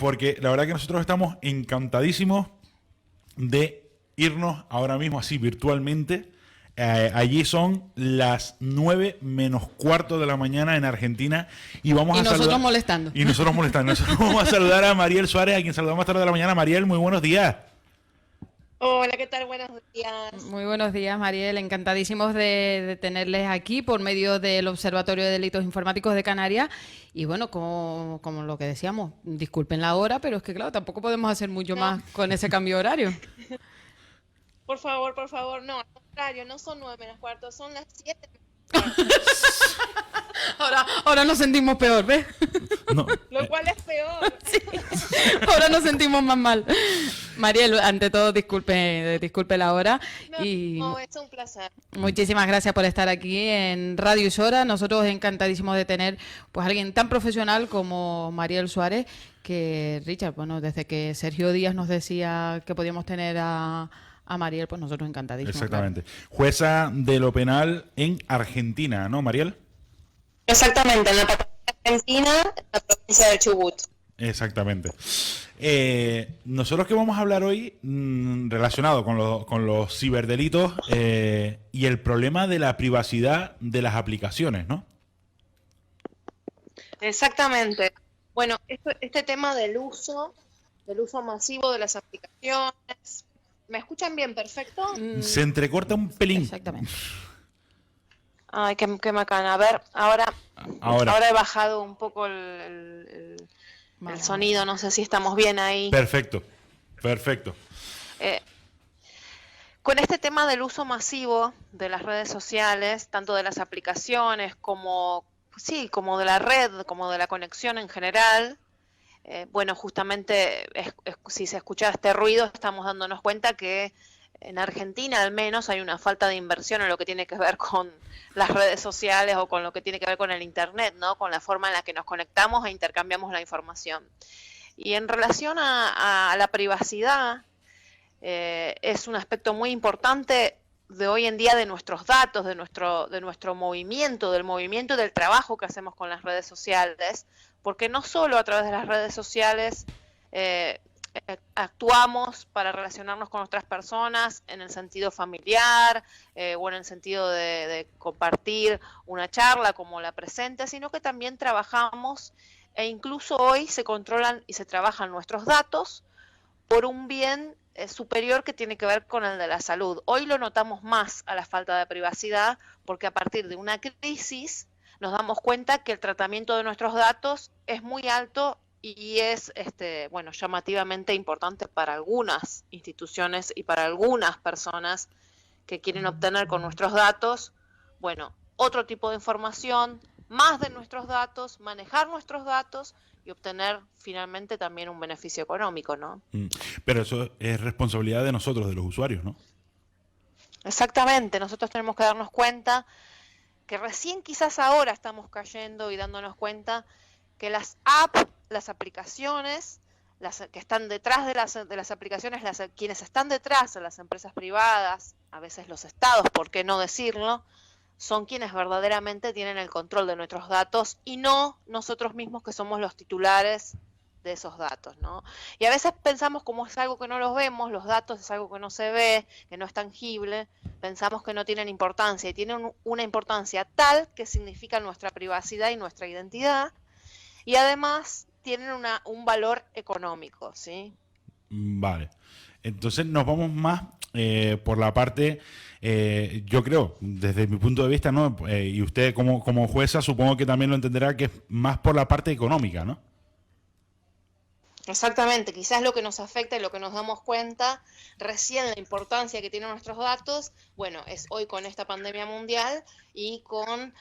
porque la verdad que nosotros estamos encantadísimos de irnos ahora mismo así virtualmente. Allí son las 9 menos cuarto de la mañana en Argentina y vamos Y a nosotros saludar, molestando. y nosotros molestando. Nosotros vamos a saludar a Mariel Suárez, a quien saludamos más tarde de la mañana. Mariel, muy buenos días. Hola, ¿qué tal? Buenos días. Muy buenos días, Mariel. Encantadísimos de tenerles aquí por medio del Observatorio de Delitos Informáticos de Canarias. Y bueno, como lo que decíamos, disculpen la hora, pero es que claro, tampoco podemos hacer mucho No, más con ese cambio horario. por favor, no, al contrario, no son 9 menos cuarto, son las 7 menos cuarto, Ahora nos sentimos peor, ¿ves? No, lo cual es peor. Ahora nos sentimos más mal. Mariel, ante todo, disculpe la hora. Y No, es un placer. muchísimas gracias por estar aquí en Radio Isora. Nosotros encantadísimos de tener pues alguien tan profesional como Mariel Suárez, que Richard, bueno, desde que Sergio Díaz nos decía que podíamos tener a Mariel, pues nosotros encantadísimos. exactamente. Jueza de lo penal en Argentina, ¿no, Mariel? Exactamente, en la Patagonia Argentina, en la provincia de Chubut. Exactamente. Nosotros que vamos a hablar hoy relacionado con los ciberdelitos y el problema de la privacidad de las aplicaciones, ¿no? Exactamente. Bueno, este tema del uso masivo de las aplicaciones. ¿Me escuchan bien? ¿Perfecto? Se entrecorta un pelín. Exactamente. Ay, qué macana. A ver, ahora he bajado un poco el sonido, no sé si estamos bien ahí. Perfecto. Eh, con este tema del uso masivo de las redes sociales, tanto de las aplicaciones como de la red, como de la conexión en general, bueno, justamente si se escucha este ruido, estamos dándonos cuenta que en Argentina al menos hay una falta de inversión en lo que tiene que ver con las redes sociales o con lo que tiene que ver con el Internet, ¿no? Con la forma en la que nos conectamos e intercambiamos la información. Y en relación a la privacidad, es un aspecto muy importante de hoy en día de nuestros datos, de nuestro movimiento, del movimiento y del trabajo que hacemos con las redes sociales, porque no solo a través de las redes sociales actuamos para relacionarnos con otras personas en el sentido familiar o en el sentido de compartir una charla como la presente, sino que también trabajamos e incluso hoy se controlan y se trabajan nuestros datos por un bien superior que tiene que ver con el de la salud. Hoy lo notamos más a la falta de privacidad porque a partir de una crisis nos damos cuenta que el tratamiento de nuestros datos es muy alto y es bueno, llamativamente importante para algunas instituciones y para algunas personas que quieren obtener con nuestros datos, bueno, otro tipo de información, más de nuestros datos, manejar nuestros datos y obtener finalmente también un beneficio económico, ¿no? Pero eso es responsabilidad de nosotros, de los usuarios, ¿no? Exactamente, nosotros tenemos que darnos cuenta que recién quizás ahora estamos cayendo y dándonos cuenta que las apps, las aplicaciones, las que están detrás de las aplicaciones, quienes están detrás de las empresas privadas, a veces los estados, ¿por qué no decirlo?, son quienes verdaderamente tienen el control de nuestros datos y no nosotros mismos que somos los titulares de esos datos, ¿no? Y a veces pensamos como es algo que no los vemos, los datos es algo que no se ve, que no es tangible, pensamos que no tienen importancia y tienen una importancia tal que significa nuestra privacidad y nuestra identidad y además tienen un valor económico, ¿sí? Vale. Entonces nos vamos más por la parte, yo creo, desde mi punto de vista, ¿no? Y usted como jueza supongo que también lo entenderá que es más por la parte económica, ¿no? Exactamente, quizás lo que nos afecta y lo que nos damos cuenta recién la importancia que tienen nuestros datos, bueno, es hoy con esta pandemia mundial y con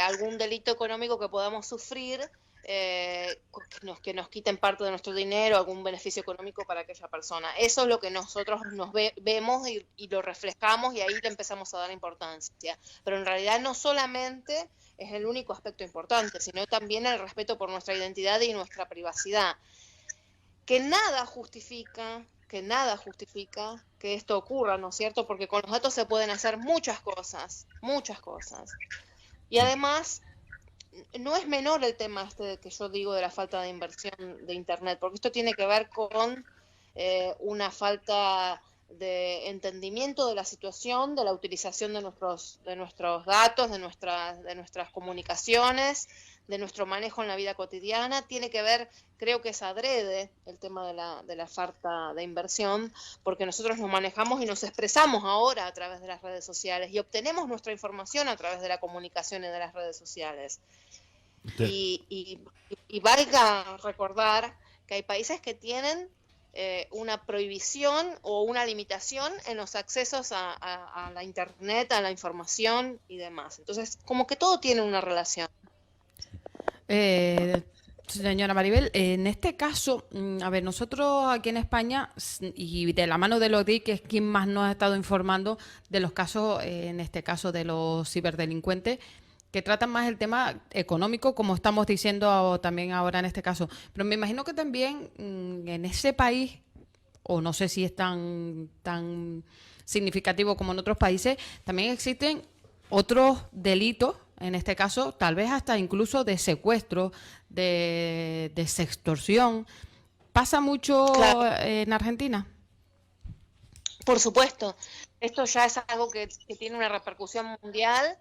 algún delito económico que podamos sufrir, que nos quiten parte de nuestro dinero, algún beneficio económico para aquella persona. Eso es lo que nosotros vemos y lo reflejamos y ahí le empezamos a dar importancia. Pero en realidad no solamente es el único aspecto importante, sino también el respeto por nuestra identidad y nuestra privacidad. Que nada justifica que esto ocurra, ¿no es cierto? Porque con los datos se pueden hacer muchas cosas. Y además, no es menor el tema que yo digo de la falta de inversión de Internet, porque esto tiene que ver con una falta de entendimiento de la situación, de la utilización de nuestros datos, de nuestras comunicaciones, de nuestro manejo en la vida cotidiana. Tiene que ver, creo que es adrede el tema de la falta de inversión, porque nosotros nos manejamos y nos expresamos ahora a través de las redes sociales y obtenemos nuestra información a través de la comunicación y de las redes sociales. Y valga recordar que hay países que tienen una prohibición o una limitación en los accesos a la internet, a la información y demás. Entonces, como que todo tiene una relación. Señora Maribel, en este caso, a ver, nosotros aquí en España, y de la mano de ODI, que es quien más nos ha estado informando de los casos, en este caso de los ciberdelincuentes, que tratan más el tema económico, como estamos diciendo también ahora en este caso. Pero me imagino que también en ese país, o no sé si es tan significativo como en otros países, también existen otros delitos, en este caso, tal vez hasta incluso de secuestro, de sextorsión. ¿Pasa mucho en Argentina? Por supuesto, esto ya es algo que tiene una repercusión mundial,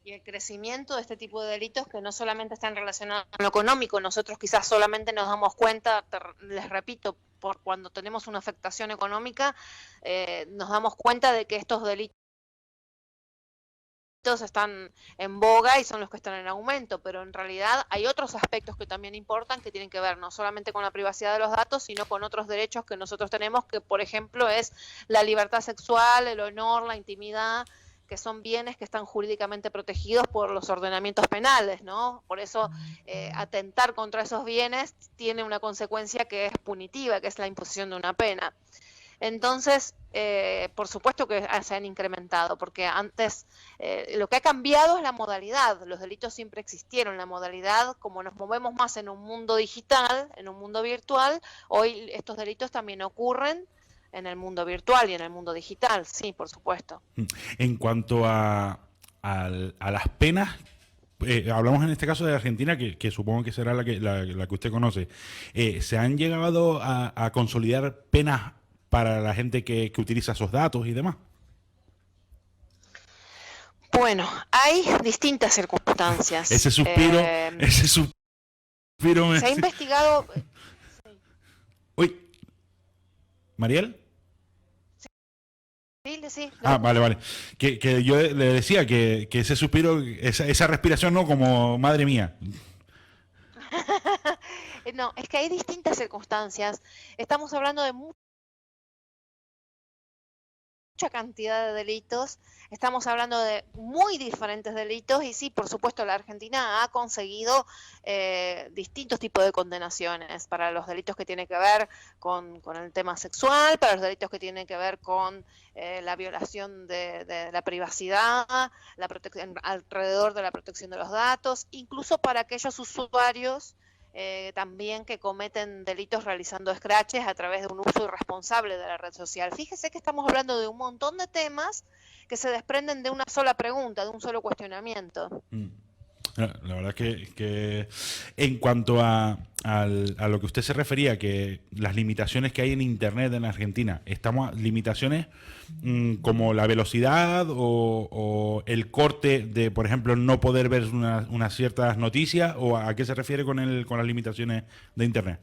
y el crecimiento de este tipo de delitos que no solamente están relacionados con lo económico. Nosotros quizás solamente nos damos cuenta, les repito, por cuando tenemos una afectación económica, nos damos cuenta de que estos delitos están en boga y son los que están en aumento, pero en realidad hay otros aspectos que también importan, que tienen que ver no solamente con la privacidad de los datos, sino con otros derechos que nosotros tenemos, que por ejemplo es la libertad sexual, el honor, la intimidad, que son bienes que están jurídicamente protegidos por los ordenamientos penales, ¿no? Por eso atentar contra esos bienes tiene una consecuencia que es punitiva, que es la imposición de una pena. Entonces, por supuesto que se han incrementado, porque antes lo que ha cambiado es la modalidad. Los delitos siempre existieron. La modalidad, como nos movemos más en un mundo digital, en un mundo virtual, hoy estos delitos también ocurren en el mundo virtual y en el mundo digital, sí, por supuesto. En cuanto a las penas, hablamos en este caso de Argentina, que supongo que será la que usted conoce. ¿Se han llegado a consolidar penas para la gente que utiliza esos datos y demás? Bueno, hay distintas circunstancias. Ese suspiro se ha investigado... Uy, ¿Mariel? Sí, vale. Que yo le decía que ese suspiro, esa respiración, no como madre mía. No, es que hay distintas circunstancias. Estamos hablando de mucha cantidad de delitos, estamos hablando de muy diferentes delitos y sí, por supuesto, la Argentina ha conseguido distintos tipos de condenaciones para los delitos que tienen que ver con el tema sexual, para los delitos que tienen que ver con la violación de la privacidad, la protección alrededor de la protección de los datos, incluso para aquellos usuarios también que cometen delitos realizando scratches a través de un uso irresponsable de la red social. Fíjese que estamos hablando de un montón de temas que se desprenden de una sola pregunta, de un solo cuestionamiento. La verdad que en cuanto a lo que usted se refería, que las limitaciones que hay en Internet en Argentina, estamos limitaciones como la velocidad o el corte de, por ejemplo, no poder ver unas ciertas noticias, o a qué se refiere con las limitaciones de Internet.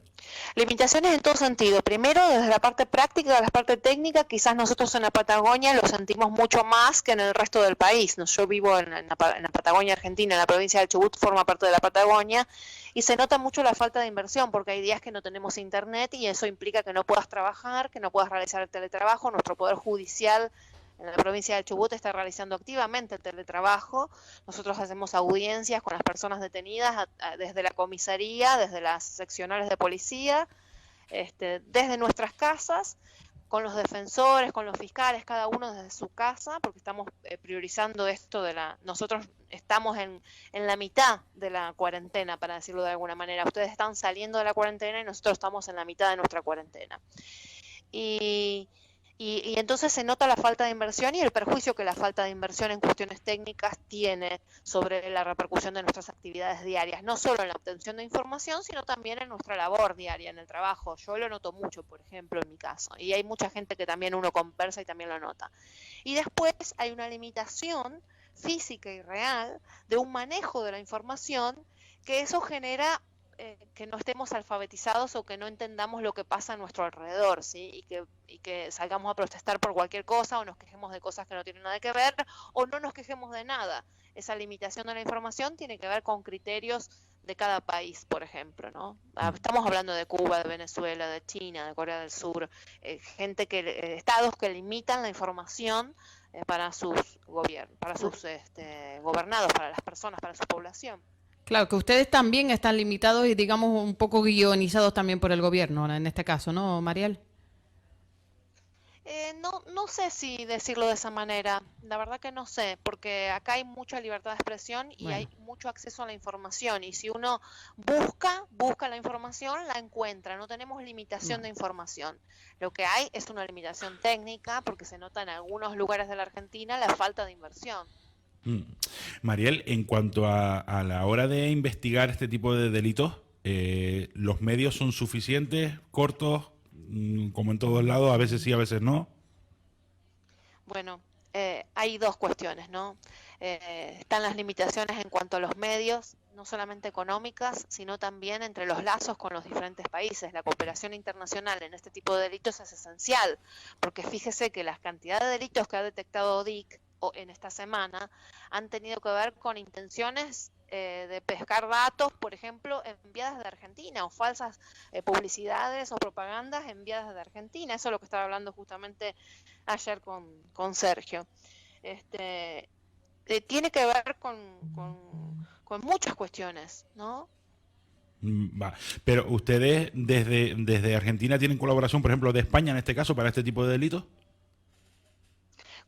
Limitaciones en todo sentido. Primero, desde la parte práctica, de la parte técnica, quizás nosotros en la Patagonia lo sentimos mucho más que en el resto del país. Yo vivo en la Patagonia Argentina, en la provincia del Chubut, forma parte de la Patagonia, y se nota mucho la falta de inversión, porque hay días que no tenemos internet y eso implica que no puedas trabajar, que no puedas realizar el teletrabajo. Nuestro Poder Judicial en la provincia del Chubut está realizando activamente el teletrabajo. Nosotros hacemos audiencias con las personas detenidas desde la comisaría, desde las seccionales de policía, desde nuestras casas, con los defensores, con los fiscales, cada uno desde su casa, porque estamos priorizando esto nosotros estamos en la mitad de la cuarentena, para decirlo de alguna manera. Ustedes están saliendo de la cuarentena y nosotros estamos en la mitad de nuestra cuarentena. Y entonces se nota la falta de inversión y el perjuicio que la falta de inversión en cuestiones técnicas tiene sobre la repercusión de nuestras actividades diarias, no solo en la obtención de información, sino también en nuestra labor diaria, en el trabajo. Yo lo noto mucho, por ejemplo, en mi caso, y hay mucha gente que también uno conversa y también lo nota. Y después hay una limitación física y real de un manejo de la información que eso genera que no estemos alfabetizados o que no entendamos lo que pasa a nuestro alrededor, ¿sí? Y que salgamos a protestar por cualquier cosa o nos quejemos de cosas que no tienen nada que ver o no nos quejemos de nada. Esa limitación de la información tiene que ver con criterios de cada país, por ejemplo, ¿no? Estamos hablando de Cuba, de Venezuela, de China, de Corea del Sur, estados que limitan la información para sus gobiernos, para sus gobernados, para las personas, para su población. Claro, que ustedes también están limitados y digamos un poco guionizados también por el gobierno, en este caso, ¿no, Mariel? No sé si decirlo de esa manera, la verdad que no sé, porque acá hay mucha libertad de expresión y Bueno. hay mucho acceso a la información y si uno busca la información, la encuentra, no tenemos limitación Bueno. de información. Lo que hay es una limitación técnica porque se nota en algunos lugares de la Argentina la falta de inversión. Mm. Mariel, en cuanto a la hora de investigar este tipo de delitos, ¿los medios son suficientes, cortos, como en todos lados, a veces sí, a veces no? Bueno, hay dos cuestiones, ¿no? Están las limitaciones en cuanto a los medios, no solamente económicas, sino también entre los lazos con los diferentes países. La cooperación internacional en este tipo de delitos es esencial, porque fíjese que las cantidades de delitos que ha detectado ODIC en esta semana han tenido que ver con intenciones de pescar datos, por ejemplo, enviadas de Argentina o falsas publicidades o propagandas enviadas de Argentina. Eso es lo que estaba hablando justamente ayer con Sergio. Tiene que ver con muchas cuestiones, ¿no? Va. Pero ustedes desde Argentina tienen colaboración, por ejemplo, de España en este caso, para este tipo de delitos.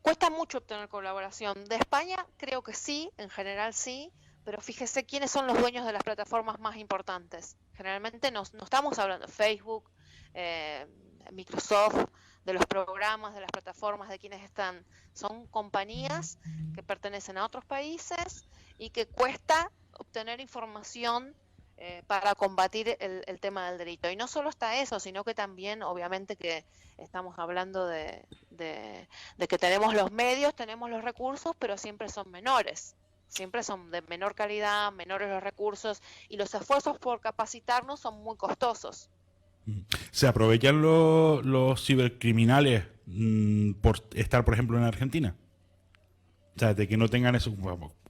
Cuesta mucho obtener colaboración. De España creo que sí, en general sí, pero fíjese quiénes son los dueños de las plataformas más importantes. Generalmente no estamos hablando de Facebook, eh, Microsoft, de los programas, de las plataformas, de quienes están. Son compañías que pertenecen a otros países y que cuesta obtener información para combatir el tema del delito. Y no solo está eso, sino que también, obviamente, que estamos hablando de que tenemos los medios, tenemos los recursos, pero siempre son menores. Siempre son de menor calidad, menores los recursos y los esfuerzos por capacitarnos son muy costosos. ¿Se aprovechan los cibercriminales por estar, por ejemplo, en Argentina? O sea, de que no tengan eso,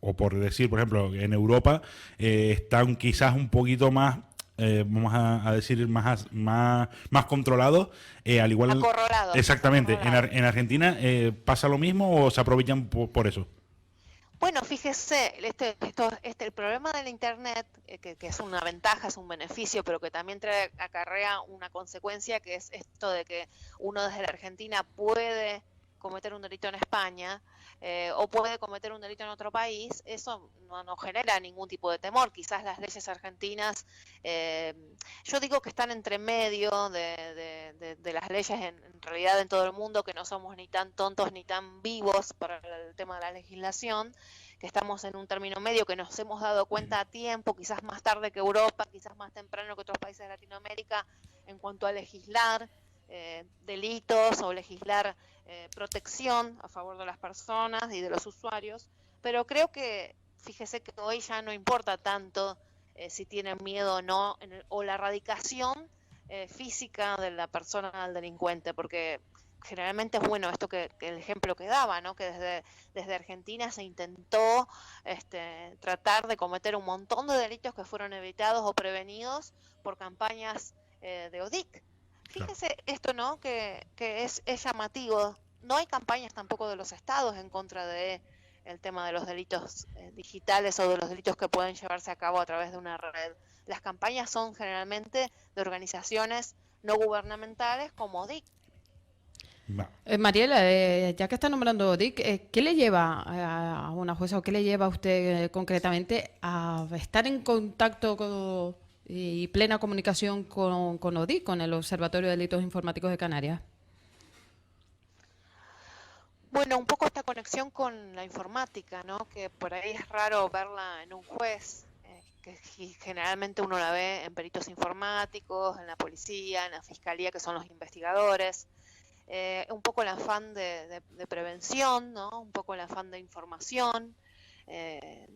o por decir, por ejemplo, en Europa están quizás un poquito más, vamos a decir, más controlados, al igual... Acorralados. Exactamente. Acorralados. En Argentina pasa lo mismo o se aprovechan por eso? Bueno, fíjese, el problema del Internet, que es una ventaja, es un beneficio, pero que también acarrea una consecuencia, que es esto de que uno desde la Argentina puede cometer un delito en España o puede cometer un delito en otro país, eso no genera ningún tipo de temor. Quizás las leyes argentinas, yo digo que están entre medio de las leyes en realidad en todo el mundo, que no somos ni tan tontos ni tan vivos para el tema de la legislación, que estamos en un término medio, que nos hemos dado cuenta a tiempo, quizás más tarde que Europa, quizás más temprano que otros países de Latinoamérica, en cuanto a legislar delitos o legislar protección a favor de las personas y de los usuarios, pero creo que, fíjese que hoy ya no importa tanto si tienen miedo o no, o la erradicación física de la persona al delincuente, porque generalmente es bueno esto que el ejemplo que daba, ¿no? Que desde Argentina se intentó tratar de cometer un montón de delitos que fueron evitados o prevenidos por campañas de ODIC. Fíjese esto, ¿no? Que es llamativo. No hay campañas tampoco de los estados en contra de el tema de los delitos digitales o de los delitos que pueden llevarse a cabo a través de una red. Las campañas son generalmente de organizaciones no gubernamentales como DIC. Mariela, ya que está nombrando DIC, ¿qué le lleva a una jueza o qué le lleva a usted concretamente a estar en contacto y plena comunicación con ODIC, con el Observatorio de Delitos Informáticos de Canarias? Bueno, un poco esta conexión con la informática, ¿no? Que por ahí es raro verla en un juez, que generalmente uno la ve en peritos informáticos, en la policía, en la fiscalía, que son los investigadores. Un poco el afán de prevención, ¿no? Un poco el afán de información. Eh,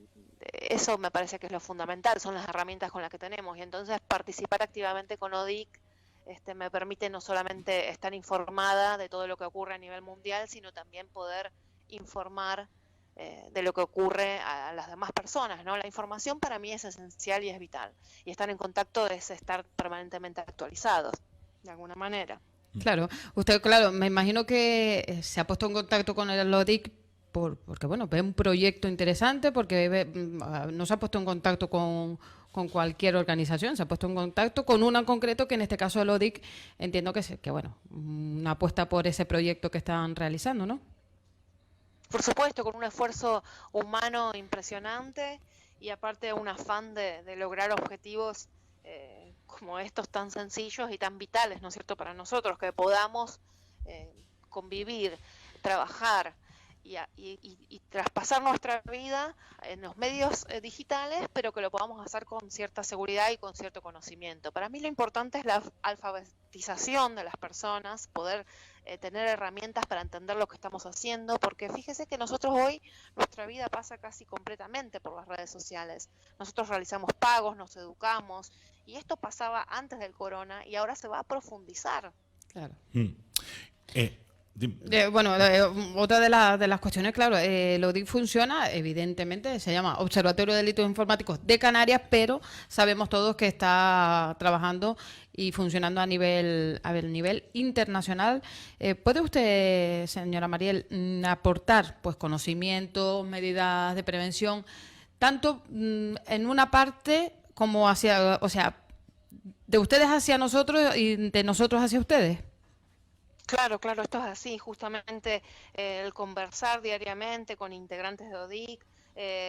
Eso me parece que es lo fundamental, son las herramientas con las que tenemos. Y entonces participar activamente con ODIC me permite no solamente estar informada de todo lo que ocurre a nivel mundial, sino también poder informar de lo que ocurre a las demás personas, ¿no? La información para mí es esencial y es vital. Y estar en contacto es estar permanentemente actualizados, de alguna manera. Claro, usted, claro, me imagino que se ha puesto en contacto con el ODIC porque, bueno, ve un proyecto interesante, porque no se ha puesto en contacto con cualquier organización, se ha puesto en contacto con una en concreto, que en este caso el ODIC, entiendo que bueno, una apuesta por ese proyecto que están realizando, ¿no? Por supuesto, con un esfuerzo humano impresionante y aparte un afán de lograr objetivos como estos tan sencillos y tan vitales, ¿no es cierto?, para nosotros, que podamos convivir, trabajar y traspasar nuestra vida en los medios digitales, pero que lo podamos hacer con cierta seguridad y con cierto conocimiento. Para mí lo importante es la alfabetización de las personas, poder tener herramientas para entender lo que estamos haciendo, porque fíjese que nosotros hoy, nuestra vida pasa casi completamente por las redes sociales. Nosotros realizamos pagos, nos educamos, y esto pasaba antes del corona y ahora se va a profundizar. Claro. Bueno, otra de las cuestiones, claro, el ODIC funciona, evidentemente, se llama Observatorio de Delitos Informáticos de Canarias, pero sabemos todos que está trabajando y funcionando a nivel internacional. ¿Puede usted, señora Mariel, aportar pues conocimientos, medidas de prevención, tanto en una parte como hacia, o sea, de ustedes hacia nosotros y de nosotros hacia ustedes? Claro, claro, esto es así, justamente el conversar diariamente con integrantes de ODIC.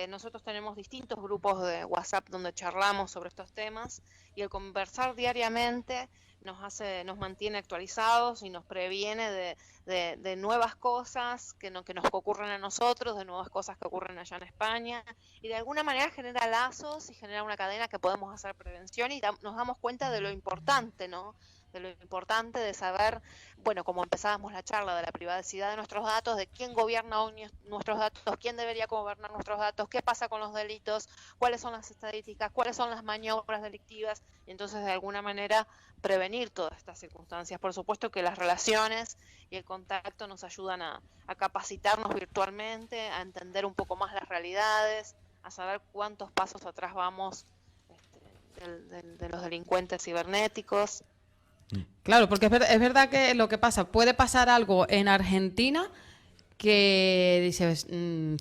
Nosotros tenemos distintos grupos de WhatsApp donde charlamos sobre estos temas y el conversar diariamente nos mantiene actualizados y nos previene de nuevas cosas que nos ocurren a nosotros, de nuevas cosas que ocurren allá en España, y de alguna manera genera lazos y genera una cadena que podemos hacer prevención y nos damos cuenta de lo importante, ¿no? De lo importante de saber, bueno, como empezábamos la charla, de la privacidad de nuestros datos, de quién gobierna hoy nuestros datos, quién debería gobernar nuestros datos, qué pasa con los delitos, cuáles son las estadísticas, cuáles son las maniobras delictivas, y entonces de alguna manera prevenir todas estas circunstancias. Por supuesto que las relaciones y el contacto nos ayudan a capacitarnos virtualmente, a entender un poco más las realidades, a saber cuántos pasos atrás vamos de los delincuentes cibernéticos. Claro, porque es verdad que lo que pasa, puede pasar algo en Argentina que dice,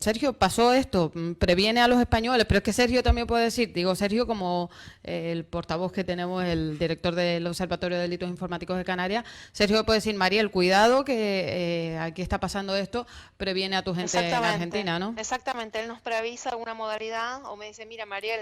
Sergio, pasó esto, previene a los españoles, pero es que Sergio también puede decir, digo Sergio como el portavoz que tenemos, el director del Observatorio de Delitos Informáticos de Canarias, Sergio puede decir, Mariel, cuidado que aquí está pasando esto, previene a tu gente en Argentina, ¿no? Exactamente, él nos preavisa alguna modalidad o me dice, mira Mariel,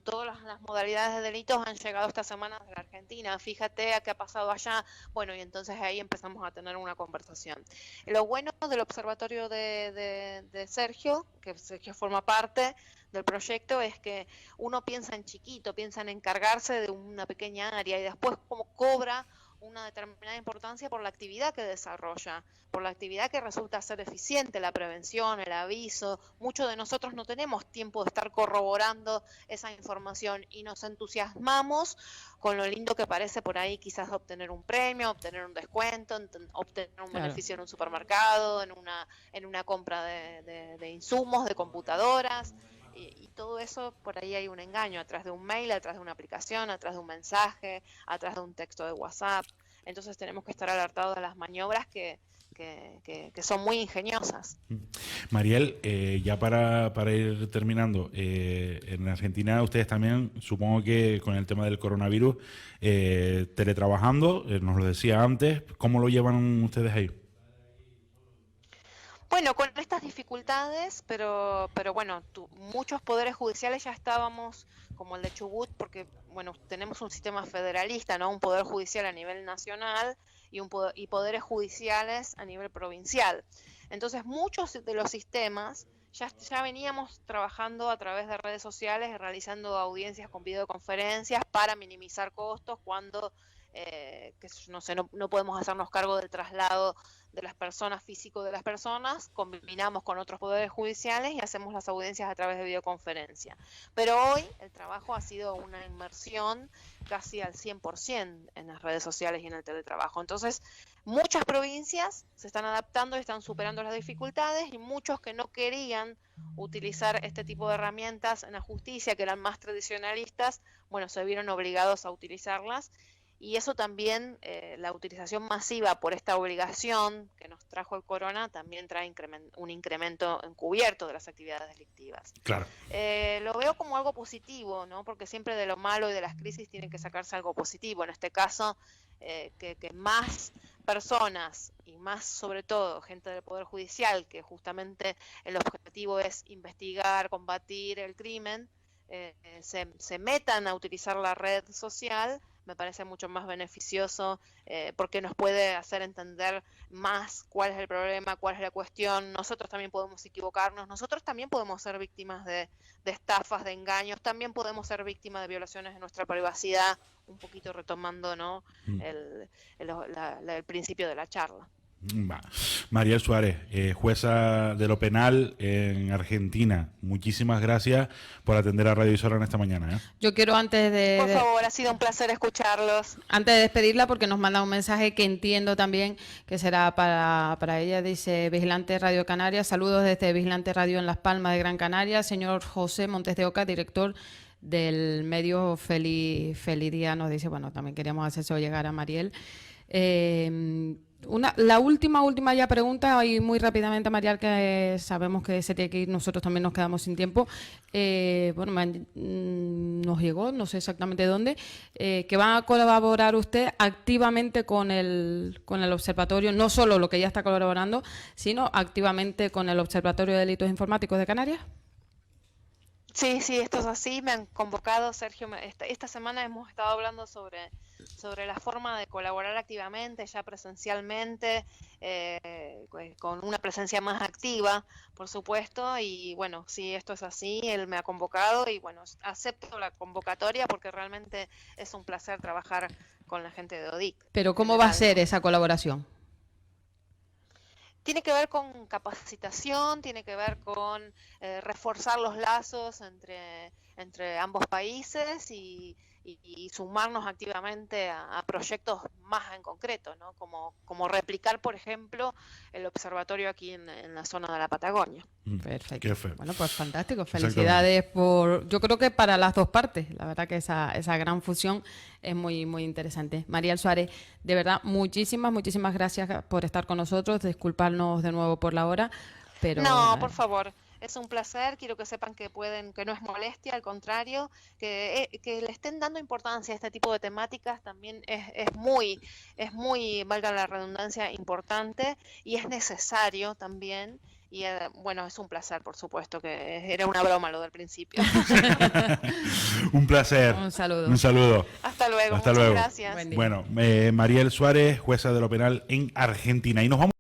todas las modalidades de delitos han llegado esta semana de la Argentina, fíjate a qué ha pasado allá, bueno, y entonces ahí empezamos a tener una conversación. Lo bueno del observatorio de Sergio, que Sergio forma parte del proyecto, es que uno piensa en chiquito, piensa en encargarse de una pequeña área y después como cobra una determinada importancia por la actividad que desarrolla, por la actividad que resulta ser eficiente, la prevención, el aviso. Muchos de nosotros no tenemos tiempo de estar corroborando esa información y nos entusiasmamos con lo lindo que parece por ahí quizás obtener un premio, obtener un descuento, obtener un beneficio en un supermercado, en una compra de insumos, de computadoras. Y todo eso, por ahí hay un engaño, atrás de un mail, atrás de una aplicación, atrás de un mensaje, atrás de un texto de WhatsApp. Entonces tenemos que estar alertados de las maniobras que son muy ingeniosas. Mariel, ya para ir terminando, en Argentina ustedes también, supongo que con el tema del coronavirus, teletrabajando, nos lo decía antes, ¿cómo lo llevan ustedes ahí? Bueno, con estas dificultades, pero bueno, muchos poderes judiciales ya estábamos, como el de Chubut, porque bueno, tenemos un sistema federalista, ¿no? Un poder judicial a nivel nacional y poderes judiciales a nivel provincial. Entonces, muchos de los sistemas ya veníamos trabajando a través de redes sociales, realizando audiencias con videoconferencias para minimizar costos cuando no sé, no podemos hacernos cargo del traslado de las personas, físico de las personas, combinamos con otros poderes judiciales y hacemos las audiencias a través de videoconferencia. Pero hoy el trabajo ha sido una inmersión casi al 100% en las redes sociales y en el teletrabajo. Entonces, muchas provincias se están adaptando y están superando las dificultades, y muchos que no querían utilizar este tipo de herramientas en la justicia, que eran más tradicionalistas, bueno, se vieron obligados a utilizarlas. Y eso también, la utilización masiva por esta obligación que nos trajo el corona, también trae un incremento encubierto de las actividades delictivas. Claro. Lo veo como algo positivo, ¿no? Porque siempre de lo malo y de las crisis tiene que sacarse algo positivo. En este caso, que más personas y más sobre todo gente del Poder Judicial, que justamente el objetivo es investigar, combatir el crimen, se metan a utilizar la red social, me parece mucho más beneficioso, porque nos puede hacer entender más cuál es el problema, cuál es la cuestión. Nosotros también podemos equivocarnos, nosotros también podemos ser víctimas de estafas, de engaños, también podemos ser víctimas de violaciones de nuestra privacidad, un poquito retomando, ¿no? el principio de la charla. Mariel Suárez, jueza de lo penal en Argentina, muchísimas gracias por atender a Radio Isora en esta mañana. Yo quiero Por favor, ha sido un placer escucharlos. Antes de despedirla, porque nos manda un mensaje que entiendo también que será para ella, dice Vigilante Radio Canarias, saludos desde Vigilante Radio en Las Palmas de Gran Canaria, señor José Montes de Oca, director del medio Feliz Día, nos dice, bueno, también queríamos hacerse llegar a Mariel. La última ya pregunta, y muy rápidamente, Mariel, que sabemos que se tiene que ir, nosotros también nos quedamos sin tiempo. Nos llegó, no sé exactamente dónde, que van a colaborar usted activamente con el observatorio, no solo lo que ya está colaborando, sino activamente con el Observatorio de Delitos Informáticos de Canarias. Sí, esto es así, me han convocado, Sergio, esta semana hemos estado hablando sobre la forma de colaborar activamente, ya presencialmente, con una presencia más activa, por supuesto, y bueno, sí, esto es así, él me ha convocado y bueno, acepto la convocatoria porque realmente es un placer trabajar con la gente de ODIC. Pero ¿cómo va a ser esa colaboración? Tiene que ver con capacitación, tiene que ver con reforzar los lazos entre ambos países y sumarnos activamente a proyectos más en concreto, ¿no? Como replicar, por ejemplo, el observatorio aquí en la zona de la Patagonia. Perfecto. Qué fe. Bueno, pues fantástico. Felicidades yo creo que para las dos partes. La verdad que esa gran fusión es muy, muy interesante. Mariel Suárez, de verdad, muchísimas gracias por estar con nosotros. Disculparnos de nuevo por la hora, pero... No, por favor. Es un placer, quiero que sepan que no es molestia, al contrario, que le estén dando importancia a este tipo de temáticas también es muy, valga la redundancia, importante, y es necesario también. Y bueno, es un placer, por supuesto, que era una broma lo del principio. Un placer. Un saludo. Un saludo. Hasta luego. Hasta Muchas luego. gracias. Bueno, Mariel Suárez, jueza de lo penal en Argentina. Y nos vamos